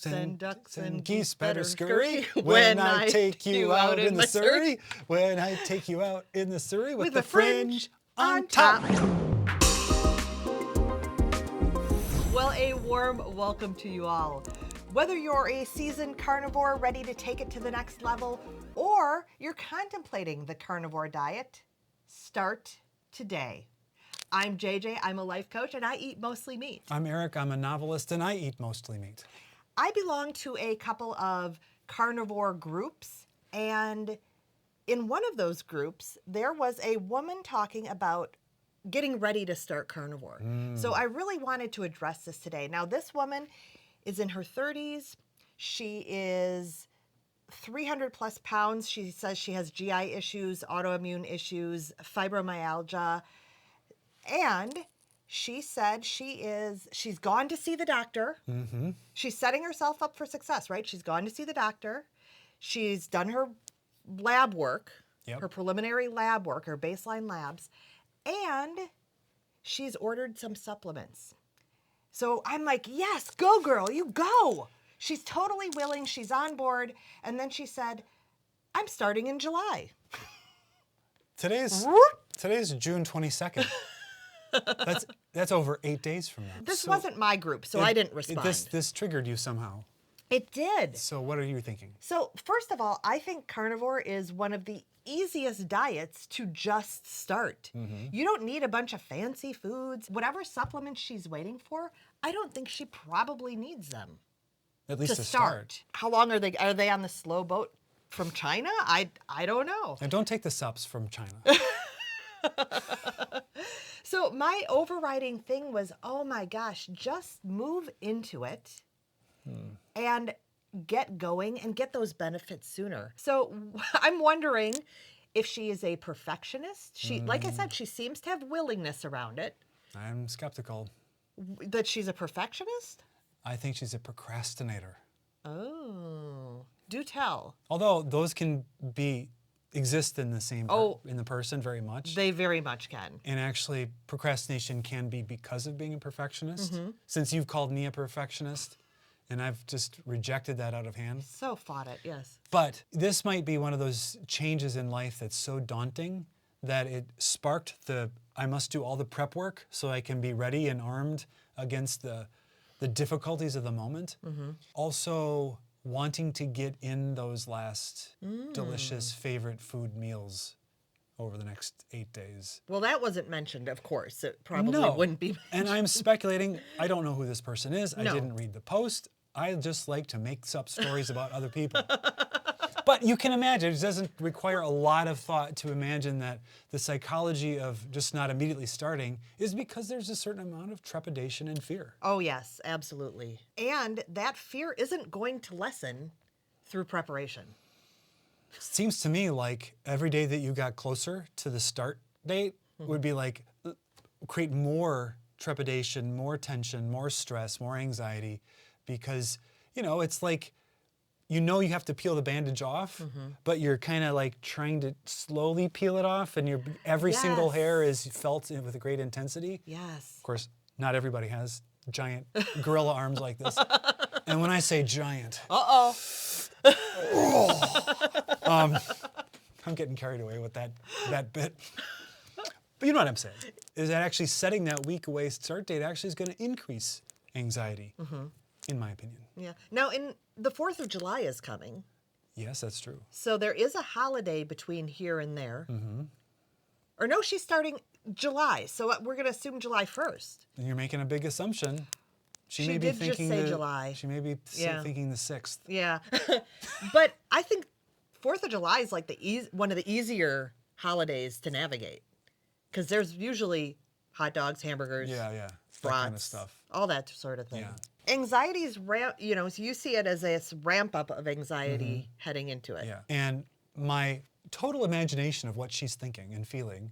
And ducks and geese better scurry when I take you out in the Surrey. When I take you out in the Surrey with the fringe on top. Well, a warm welcome to you all. Whether you're a seasoned carnivore ready to take it to the next level, or you're contemplating the carnivore diet, start today. I'm JJ, I'm a life coach, and I eat mostly meat. I'm Eric, I'm a novelist, and I eat mostly meat. I belong to a couple of carnivore groups, and in one of those groups, there was a woman talking about getting ready to start carnivore. So I really wanted to address this today. Now, this woman is in her 30s. She is 300 plus pounds. She says she has GI issues, autoimmune issues, fibromyalgia, and she said she's gone to see the doctor. Mm-hmm. She's setting herself up for success, right? She's gone to see the doctor. She's done her lab work, her preliminary lab work, her baseline labs, and she's ordered some supplements. So I'm like, yes, go girl, you go. She's totally willing. She's on board. And then she said, I'm starting in July. Today's June 22nd. That's over 8 days from now. This wasn't my group, so I didn't respond. This triggered you somehow. It did. So what are you thinking? So first of all, I think carnivore is one of the easiest diets to just start. Mm-hmm. You don't need a bunch of fancy foods. Whatever supplements she's waiting for, I don't think she probably needs them. At least to start. How long are they? Are they on the slow boat from China? I don't know. And don't take the sups from China. So my overriding thing was, oh my gosh, just move into it and get going and get those benefits sooner. So I'm wondering if she is a perfectionist. Like I said, she seems to have willingness around it. I'm skeptical. That she's a perfectionist? I think she's a procrastinator. Oh, do tell. Although those can exist in the same in the person very much. They very much can. And actually, procrastination can be because of being a perfectionist. Mm-hmm. Since you've called me a perfectionist, and I've just rejected that out of hand. So fought it, yes. But this might be one of those changes in life that's so daunting that it sparked I must do all the prep work so I can be ready and armed against the difficulties of the moment. Mm-hmm. Also, wanting to get in those last delicious favorite food meals over the next 8 days. Well, that wasn't mentioned, of course. It probably wouldn't be mentioned. And I'm speculating. I don't know who this person is. I didn't read the post. I just like to make up stories about other people. But you can imagine, it doesn't require a lot of thought to imagine that the psychology of just not immediately starting is because there's a certain amount of trepidation and fear. Oh, yes, absolutely. And that fear isn't going to lessen through preparation. Seems to me like every day that you got closer to the start date would be like create more trepidation, more tension, more stress, more anxiety, because, it's like, you have to peel the bandage off, but you're kind of like trying to slowly peel it off, and every single hair is felt with a great intensity. Yes. Of course, not everybody has giant gorilla arms like this. And when I say giant, I'm getting carried away with that bit. But you know what I'm saying, is that actually setting that week away start date actually is going to increase anxiety, in my opinion. Yeah. Now, the 4th of July is coming. Yes, that's true. So there is a holiday between here and there. Mm-hmm. Or no, she's starting July. So we're going to assume July 1st. And you're making a big assumption. She may be did thinking just say July. She may be thinking the 6th. Yeah. But I think 4th of July is like one of the easier holidays to navigate. Because there's usually hot dogs, hamburgers, brats, that kind of stuff. All that sort of thing. Yeah. Anxiety is so you see it as a ramp up of anxiety heading into it. Yeah. And my total imagination of what she's thinking and feeling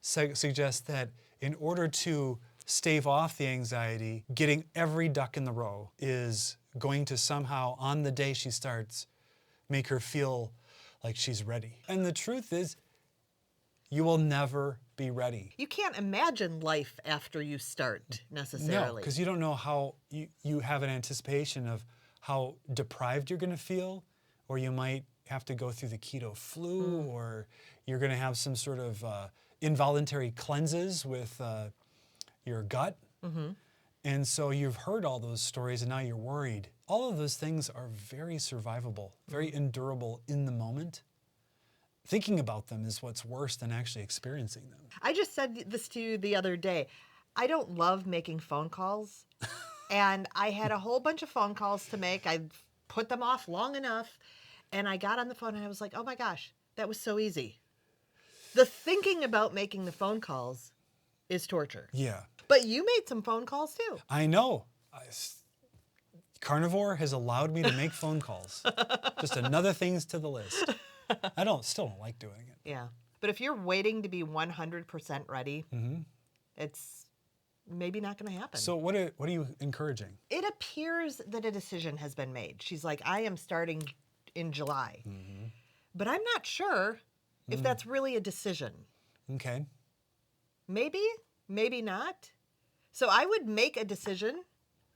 suggests that in order to stave off the anxiety, getting every duck in the row is going to somehow, on the day she starts, make her feel like she's ready. And the truth is, you will never be ready. You can't imagine life after you start necessarily. No, because you don't know how, you have an anticipation of how deprived you're going to feel, or you might have to go through the keto flu, or you're going to have some sort of involuntary cleanses with your gut. And so you've heard all those stories and now you're worried. All of those things are very survivable, very endurable in the moment. Thinking about them is what's worse than actually experiencing them. I just said this to you the other day. I don't love making phone calls. And I had a whole bunch of phone calls to make. I put them off long enough. And I got on the phone and I was like, oh my gosh, that was so easy. The thinking about making the phone calls is torture. Yeah. But you made some phone calls too. I know. Carnivore has allowed me to make phone calls. Just another things to the list. I still don't like doing it. Yeah. But if you're waiting to be 100% ready, it's maybe not going to happen. So what are you encouraging? It appears that a decision has been made. She's like, I am starting in July. But I'm not sure if that's really a decision. Okay. Maybe, maybe not. So I would make a decision,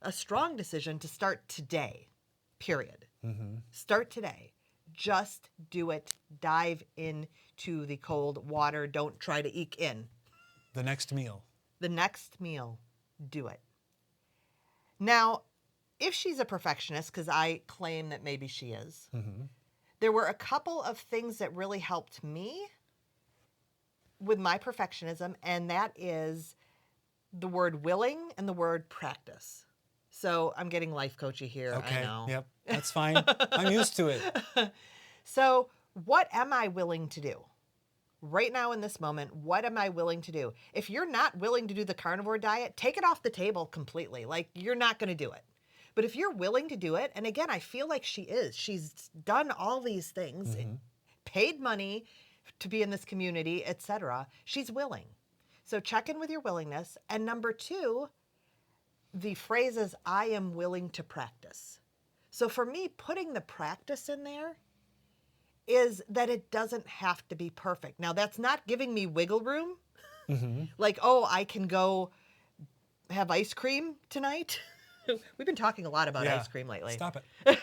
a strong decision to start today, period. Start today. Just do it. Dive into the cold water. Don't try to eke in. The next meal. The next meal, do it. Now, if she's a perfectionist, because I claim that maybe she is, there were a couple of things that really helped me with my perfectionism, and that is the word willing and the word practice. So I'm getting life coachy here. Okay. I know. Yep. That's fine. I'm used to it. So what am I willing to do? Right now in this moment, what am I willing to do? If you're not willing to do the carnivore diet, take it off the table completely. Like, you're not going to do it. But if you're willing to do it, and again, I feel like she is. She's done all these things, paid money to be in this community, etc. She's willing. So check in with your willingness. And number two, the phrase is, I am willing to practice. So for me, putting the practice in there is that it doesn't have to be perfect. Now, that's not giving me wiggle room. Like, oh, I can go have ice cream tonight. We've been talking a lot about ice cream lately. Stop it.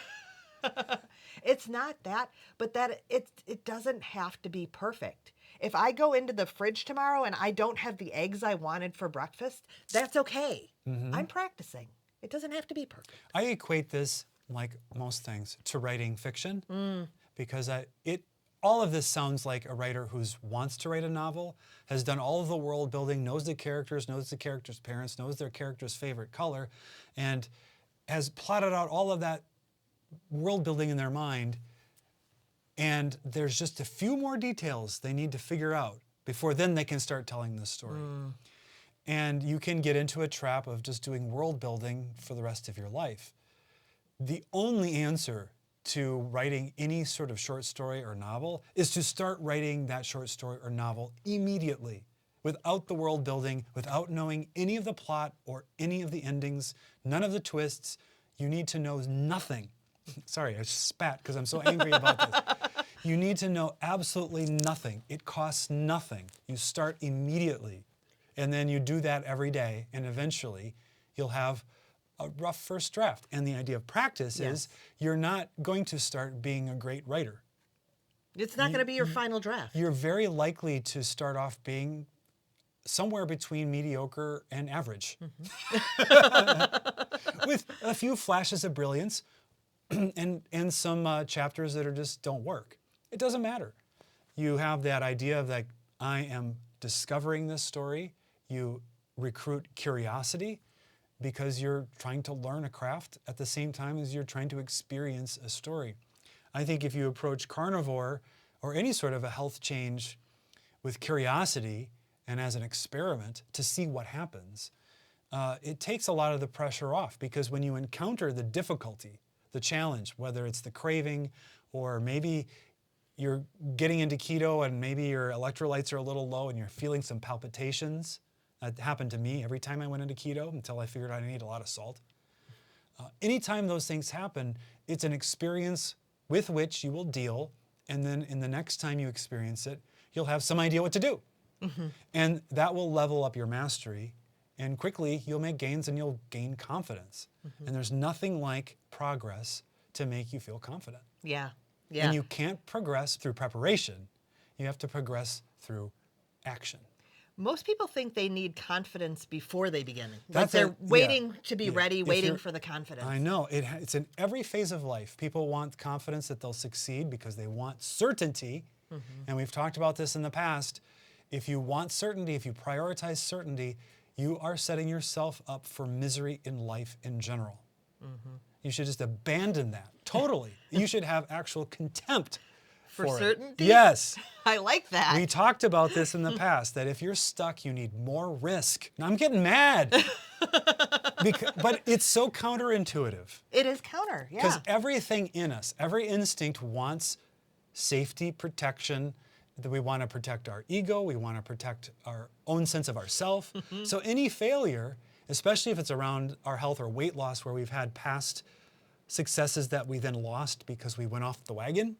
It's not that, but that it doesn't have to be perfect. If I go into the fridge tomorrow and I don't have the eggs I wanted for breakfast, that's okay. I'm practicing. It doesn't have to be perfect. I equate this, like most things, to writing fiction. Because all of this sounds like a writer who wants to write a novel, has done all of the world building, knows the characters' parents, knows their character's favorite color, and has plotted out all of that world building in their mind. And there's just a few more details they need to figure out before then they can start telling the story. And you can get into a trap of just doing world building for the rest of your life. The only answer to writing any sort of short story or novel is to start writing that short story or novel immediately, without the world building, without knowing any of the plot or any of the endings, none of the twists. You need to know nothing. Sorry, I spat because I'm so angry about this. You need to know absolutely nothing. It costs nothing. You start immediately, and then you do that every day, and eventually you'll have a rough first draft. And the idea of practice is you're not going to start being a great writer. It's not going to be your final draft. You're very likely to start off being somewhere between mediocre and average. With a few flashes of brilliance and some chapters that just don't work. It doesn't matter. You have that idea of like, I am discovering this story. You recruit curiosity, because you're trying to learn a craft at the same time as you're trying to experience a story. I think if you approach carnivore or any sort of a health change with curiosity and as an experiment to see what happens, it takes a lot of the pressure off, because when you encounter the difficulty, the challenge, whether it's the craving or maybe you're getting into keto and maybe your electrolytes are a little low and you're feeling some palpitations. That happened to me every time I went into keto until I figured out I need a lot of salt. Anytime those things happen, it's an experience with which you will deal, and then in the next time you experience it, you'll have some idea what to do. And that will level up your mastery, And quickly, you'll make gains and you'll gain confidence. And there's nothing like progress to make you feel confident. Yeah. Yeah. And you can't progress through preparation. You have to progress through action. Most people think they need confidence before they begin. Like That's they're it, yeah. waiting to be Yeah. ready, If waiting you're- for the confidence. I know. It's in every phase of life. People want confidence that they'll succeed because they want certainty. And we've talked about this in the past. If you want certainty, if you prioritize certainty, you are setting yourself up for misery in life in general. You should just abandon that totally. You should have actual contempt For it. certainty? Yes. I like that. We talked about this in the past, that if you're stuck, you need more risk. Now, I'm getting mad. But it's so counterintuitive. It is counter, yeah. Because everything in us, every instinct wants safety, protection, that we want to protect our ego, we want to protect our own sense of ourself. So any failure, especially if it's around our health or weight loss where we've had past successes that we then lost because we went off the wagon,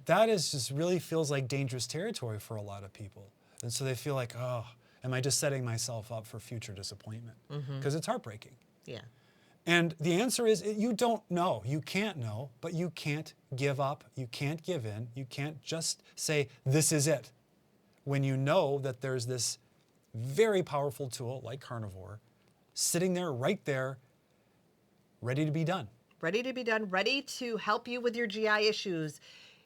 that is just really feels like dangerous territory for a lot of people. And so they feel like, oh, am I just setting myself up for future disappointment? Because it's heartbreaking. Yeah. And the answer is you don't know. You can't know, but you can't give up. You can't give in. You can't just say, this is it. When you know that there's this very powerful tool like Carnivore sitting there, right there, ready to be done. Ready to be done, ready to help you with your GI issues,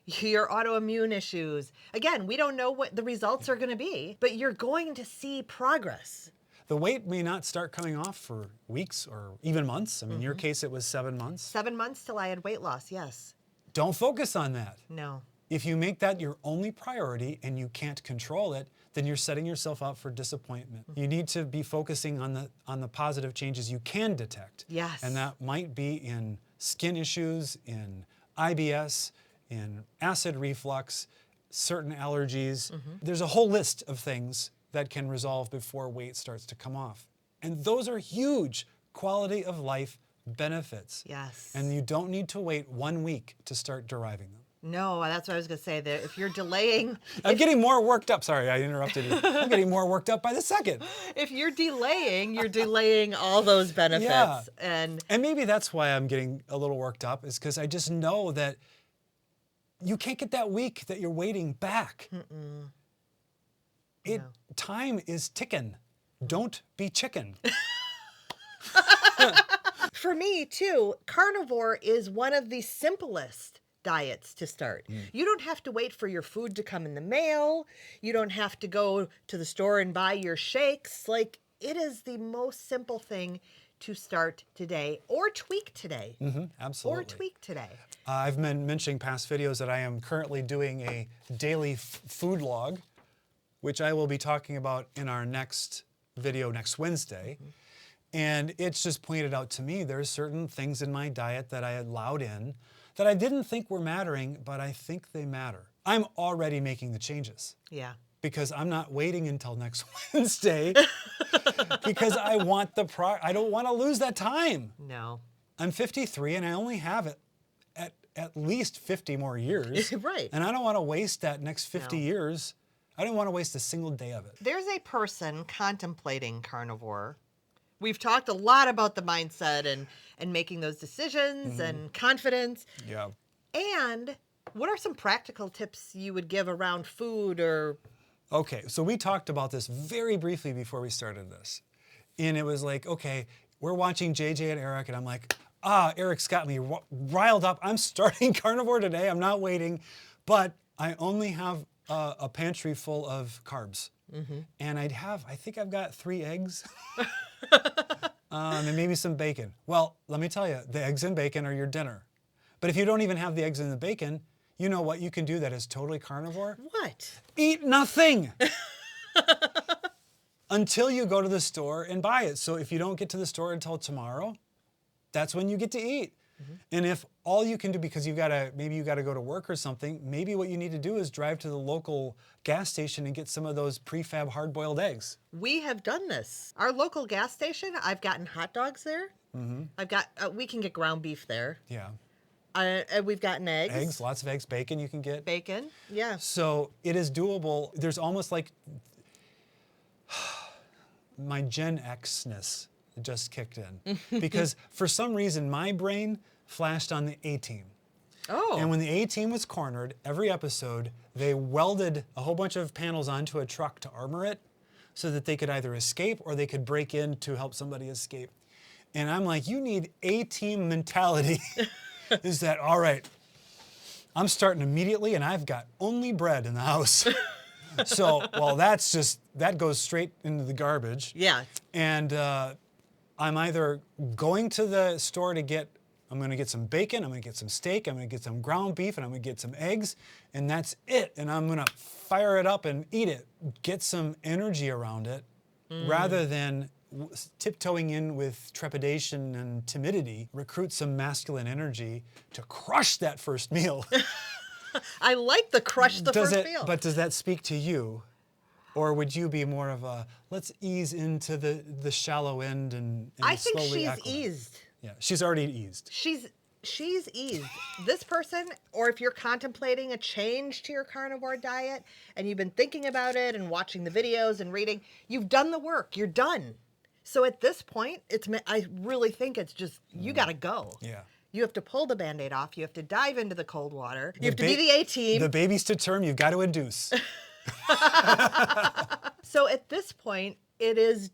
your autoimmune issues. Again, we don't know what the results are going to be, but you're going to see progress. The weight may not start coming off for weeks or even months. I mean, in your case, it was 7 months. 7 months till I had weight loss, yes. Don't focus on that. No. If you make that your only priority and you can't control it, then you're setting yourself up for disappointment. You need to be focusing on the positive changes you can detect. Yes. And that might be in skin issues, in IBS, in acid reflux, certain allergies. There's a whole list of things that can resolve before weight starts to come off. And those are huge quality of life benefits. Yes. And you don't need to wait 1 week to start deriving them. No, that's what I was going to say. That if you're delaying, I'm getting more worked up. Sorry, I interrupted you. I'm getting more worked up by the second. if you're delaying all those benefits. Yeah. And maybe that's why I'm getting a little worked up, is because I just know that you can't get that week that you're waiting back. No. Time is ticking. Don't be chicken. for me, too, carnivore is one of the simplest diets to start. You don't have to wait for your food to come in the mail. You don't have to go to the store and buy your shakes. Like, it is the most simple thing to start today or tweak today. Absolutely. Or tweak today. I've been mentioning past videos that I am currently doing a daily food log, which I will be talking about in our next video next Wednesday. And it's just pointed out to me there's certain things in my diet that I allowed in that I didn't think were mattering, but I think they matter. I'm already making the changes Yeah. because I'm not waiting until next Wednesday because I want I don't want to lose that time. No. I'm 53 and I only have it at least 50 more years. Right. And I don't want to waste that next 50 No. years. I don't want to waste a single day of it. There's a person contemplating carnivore. We've talked a lot about the mindset and making those decisions and confidence. Yeah. And what are some practical tips you would give around food or... Okay, so we talked about this very briefly before we started this. And it was like, okay, we're watching JJ and Eric, and I'm like, Eric's got me riled up. I'm starting carnivore today. I'm not waiting. But I only have a pantry full of carbs. And I think I've got 3 eggs. And maybe some bacon. Well, let me tell you, the eggs and bacon are your dinner. But if you don't even have the eggs and the bacon, you know what you can do that is totally carnivore? What? Eat nothing until you go to the store and buy it. So if you don't get to the store until tomorrow, that's when you get to eat. And if all you can do, because maybe you gotta go to work or something, maybe what you need to do is drive to the local gas station and get some of those prefab hard-boiled eggs. We have done this. Our local gas station, I've gotten hot dogs there. I've got, we can get ground beef there. Yeah. We've gotten eggs. Eggs, lots of eggs, bacon you can get. Bacon, yeah. So it is doable. There's almost like, my Gen X-ness just kicked in. Because for some reason, my brain flashed on the A-Team. Oh. And when the A-Team was cornered, every episode, they welded a whole bunch of panels onto a truck to armor it so that they could either escape or they could break in to help somebody escape. And I'm like, you need A-Team mentality. Is that, all right, I'm starting immediately and I've got only bread in the house. So, well, that goes straight into the garbage. Yeah. And I'm either going to the store I'm going to get some bacon, I'm going to get some steak, I'm going to get some ground beef, and I'm going to get some eggs, and that's it. And I'm going to fire it up and eat it. Get some energy around it, rather than tiptoeing in with trepidation and timidity. Recruit some masculine energy to crush that first meal. I like the crush the first meal. But does that speak to you? Or would you be more of a, let's ease into the shallow end and I think slowly she's acclimate? eased. Yeah, she's already eased. She's eased. This person, or if you're contemplating a change to your carnivore diet and you've been thinking about it and watching the videos and reading, you've done the work. You're done. So at this point, I really think it's just, you got to go. Yeah. You have to pull the Band-Aid off. You have to dive into the cold water. You have to be the A-Team. The baby's to term, you've got to induce. So at this point, it is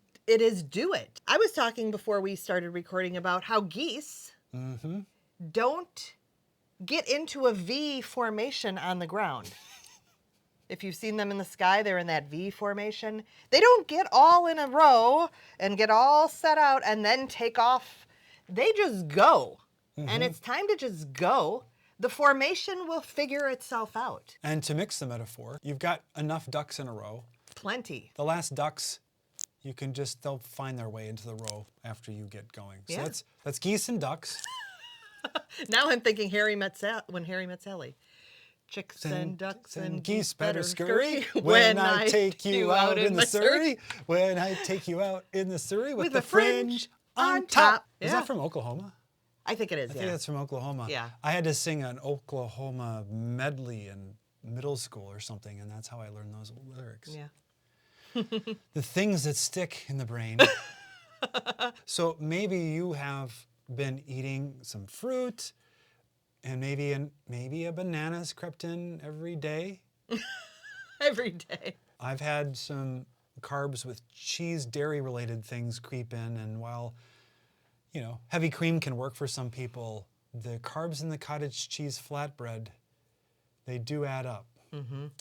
do it. I was talking before we started recording about how geese don't get into a V formation on the ground. If you've seen them in the sky, they're in that V formation. They don't get all in a row and get all set out and then take off. They just go. And it's time to just go. The formation will figure itself out. And to mix the metaphor, you've got enough ducks in a row. Plenty. The last ducks, they'll find their way into the row after you get going. So Yeah. that's geese and ducks. Now I'm thinking when Harry met Sally. Chicks and ducks and geese better scurry when I take you out in the Surrey. When I take you out in the Surrey with the fringe on top. Is Yeah. that from Oklahoma? I think it is, I think that's from Oklahoma. Yeah. I had to sing an Oklahoma medley in middle school or something, and that's how I learned those lyrics. Yeah. The things that stick in the brain. So maybe you have been eating some fruit, and maybe a banana's crept in every day. Every day. I've had some carbs with cheese, dairy-related things creep in, and while heavy cream can work for some people, the carbs in the cottage cheese flatbread, they do add up.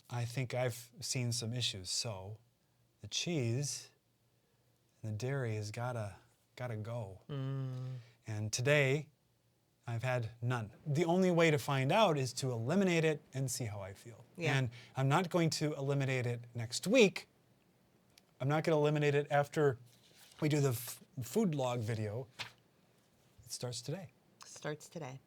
I think I've seen some issues. So the cheese and the dairy has gotta go. And today, I've had none. The only way to find out is to eliminate it and see how I feel. Yeah. And I'm not going to eliminate it next week. I'm not going to eliminate it after we do the food log video. It starts today. Starts today.